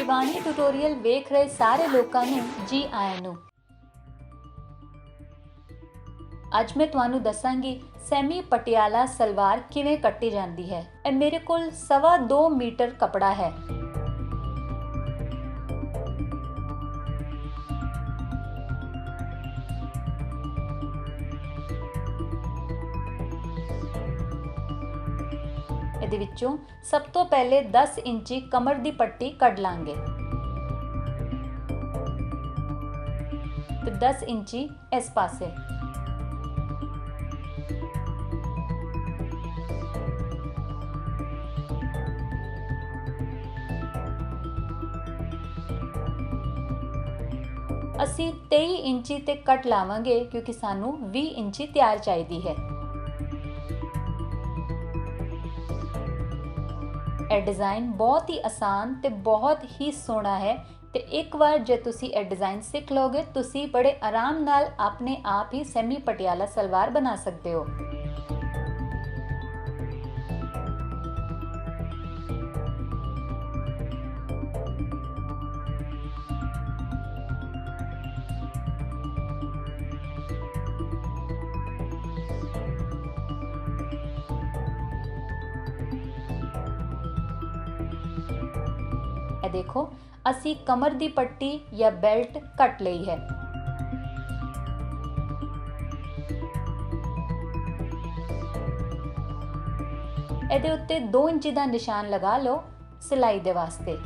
Shivani tutorial वेख रहे सारे लोगों ਨੂੰ जी आया ਨੂੰ। ਅੱਜ मैं ਤੁਹਾਨੂੰ ਦੱਸਾਂਗੀ ਸੈਮੀ ਪਟਿਆਲਾ ਸਲਵਾਰ ਕਿਵੇਂ ਕੱਟੀ ਜਾਂਦੀ ਹੈ। ਇਹ ਮੇਰੇ ਕੋਲ 2.25 ਮੀਟਰ ਕਪੜਾ ਹੈ। ਇਹਦੇ ਵਿੱਚੋਂ ਸਭ ਤੋਂ ਪਹਿਲੇ 10 ਇੰਚੀ ਕਮਰ ਦੀ ਪੱਟੀ ਕੱਢ ਲਾਂਗੇ ਤੇ 10 ਇੰਚੀ ਇਸ ਪਾਸੇ। ਅਸੀਂ 23 ਇੰਚੀ ਤੇ ਕੱਟ ਲਾਵਾਂਗੇ ਕਿਉਂਕਿ ਸਾਨੂੰ 20 ਇੰਚੀ ਤਿਆਰ ਚਾਹੀਦੀ ਹੈ। ਇਹ ਡਿਜ਼ਾਈਨ ਬਹੁਤ ਹੀ ਆਸਾਨ ਤੇ ਬਹੁਤ ਹੀ ਸੋਹਣਾ ਹੈ ਤੇ ਇੱਕ ਵਾਰ ਜੇ ਤੁਸੀਂ ਇਹ ਡਿਜ਼ਾਈਨ ਸਿੱਖ ਲਓਗੇ ਤੁਸੀਂ ਬੜੇ ਆਰਾਮ ਨਾਲ ਆਪਣੇ ਆਪ ਹੀ ਸੈਮੀ ਪਟਿਆਲਾ ਸਲਵਾਰ ਬਣਾ ਸਕਦੇ ਹੋ। ਇਹ देखो ਅਸੀਂ कमर ਦੀ ਪੱਟੀ ਜਾਂ ਬੈਲਟ ਕੱਟ ਲਈ ਹੈ। ਇਹਦੇ ਉੱਤੇ 2 ਇੰਚੀ ਦਾ ਨਿਸ਼ਾਨ ਲਗਾ ਲਓ ਸਿਲਾਈ ਦੇ ਵਾਸਤੇ।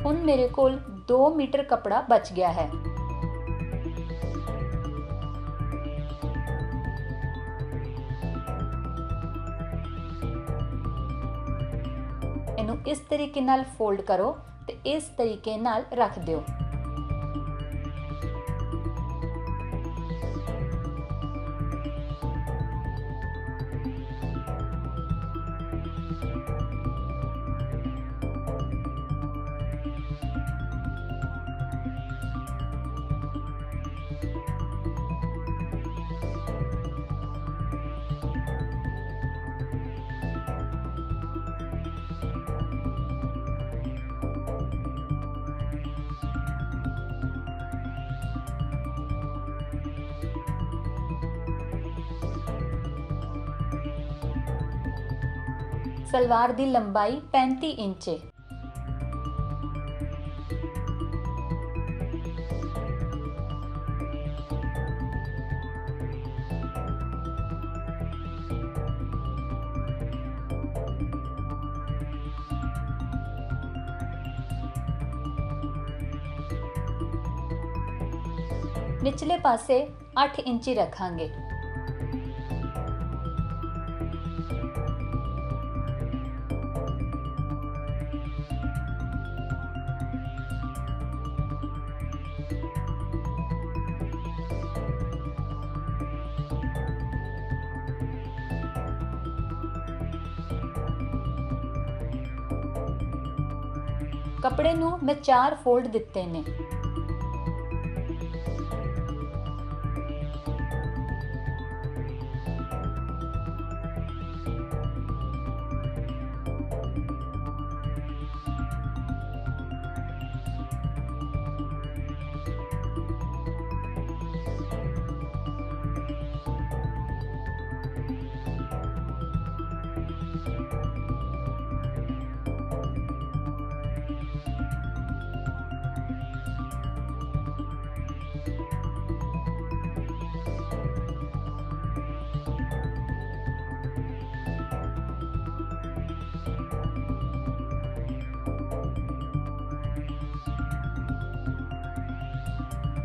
ਹੁਣ ਮੇਰੇ ਕੋਲ 2 ਮੀਟਰ ਕਪੜਾ ਬਚ ਗਿਆ ਹੈ। ਇਹਨੂੰ ਇਸ ਤਰੀਕੇ ਨਾਲ ਫੋਲਡ ਕਰੋ ਤੇ ਇਸ ਤਰੀਕੇ ਨਾਲ ਰੱਖ ਦਿਓ। सलवार दी लंबाई 35 इंच है। निचले पासे 8 इंची रखांगे। कपड़े नू मैं 4 फोल्ड दिते ने।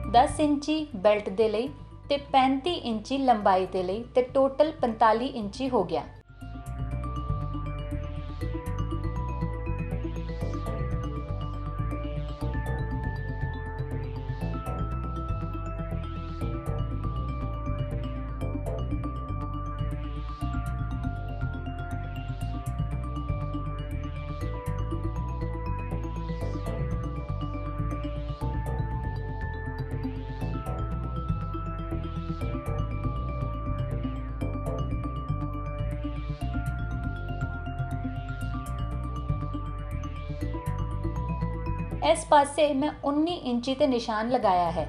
दस इंची बेल्ट दे लई ते 35 इंची लंबाई दे लई ते टोटल 45 इंची हो गया। इस पासे मैं 19 इंची ते निशान लगाया है।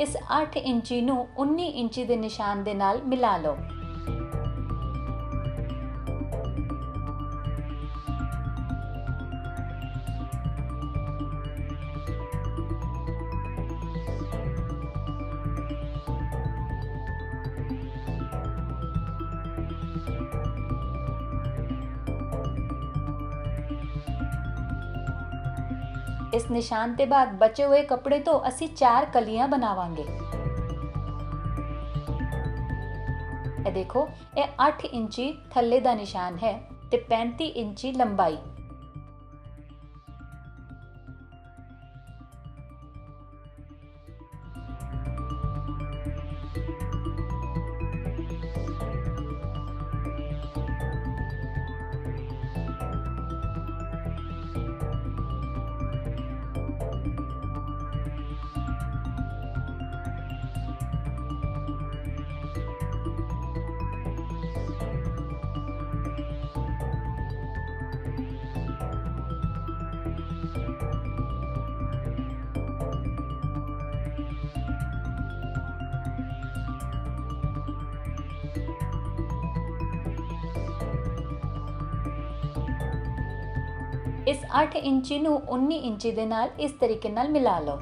इस 8 इंची ਨੂੰ 19 इंची ਦੇ ਨਿਸ਼ਾਨ ਦੇ ਨਾਲ ਮਿਲਾ ਲਓ। इस निशान के बाद बचे हुए कपड़े तो असी 4 कलियां बनावांगे। ये देखो, ये 8 इंची थल्ले दा निशान है ते 35 इंची लंबाई। इस 8 इंची ਨੂੰ 19 इंची ਦੇ ਨਾਲ इस तरीके ਨਾਲ मिला लो।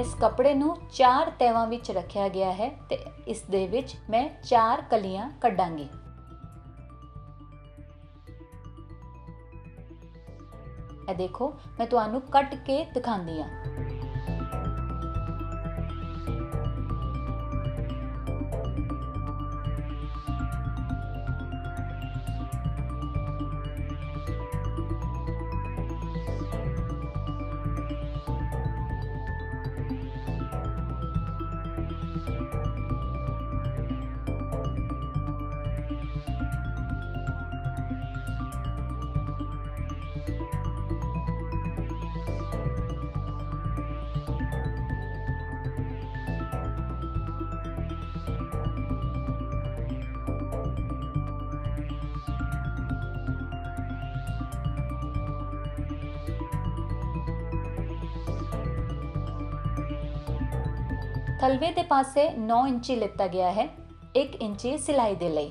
इस कपड़े ਨੂੰ 4 ਤੈਵਾਂ ਵਿੱਚ ਰੱਖਿਆ ਗਿਆ ਹੈ ਤੇ ਇਸ ਦੇ ਵਿੱਚ मैं 4 ਕਲੀਆਂ ਕੱਢਾਂਗੀ। ਇਹ ਦੇਖੋ, मैं ਤੁਹਾਨੂੰ ਕੱਟ ਕੇ ਦਿਖਾਉਂਦੀ ਹਾਂ। थलवे दे पासे 9 इंची लिता गया है, 1 इंची सिलाई दे लई।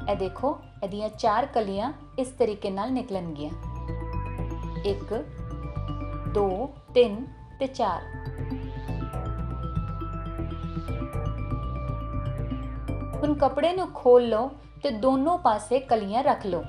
ए देखो, एदियां 4 कलियां इस तरीके नाल निकलणगियां। 1 2 3 ते 4। ਹੁਣ कपड़े ਨੂੰ खोल लो ਤੇ दोनों पासे कलियां रख लो।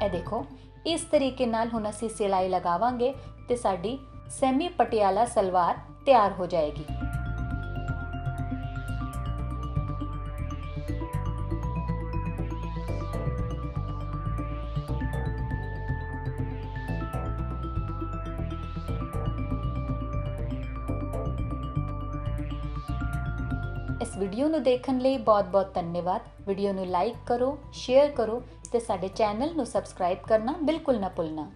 ਇਹ ਦੇਖੋ, ਇਸ ਤਰੀਕੇ ਨਾਲ ਹੁਣ ਅਸੀਂ ਸਿਲਾਈ ਲਗਾਵਾਂਗੇ ਤੇ ਸਾਡੀ ਸੈਮੀ ਪਟਿਆਲਾ ਸਲਵਾਰ ਤਿਆਰ ਹੋ ਜਾਏਗੀ। ਇਸ ਵੀਡੀਓ ਨੂੰ ਦੇਖਣ ਲਈ ਬਹੁਤ-ਬਹੁਤ ਧੰਨਵਾਦ। ਵੀਡੀਓ ਨੂੰ ਲਾਈਕ ਕਰੋ, ਸ਼ੇਅਰ ਕਰੋ ਤੇ ਸਾਡੇ ਚੈਨਲ ਨੂੰ ਸਬਸਕ੍ਰਾਈਬ ਕਰਨਾ ਬਿਲਕੁਲ ਨਾ ਭੁੱਲਣਾ।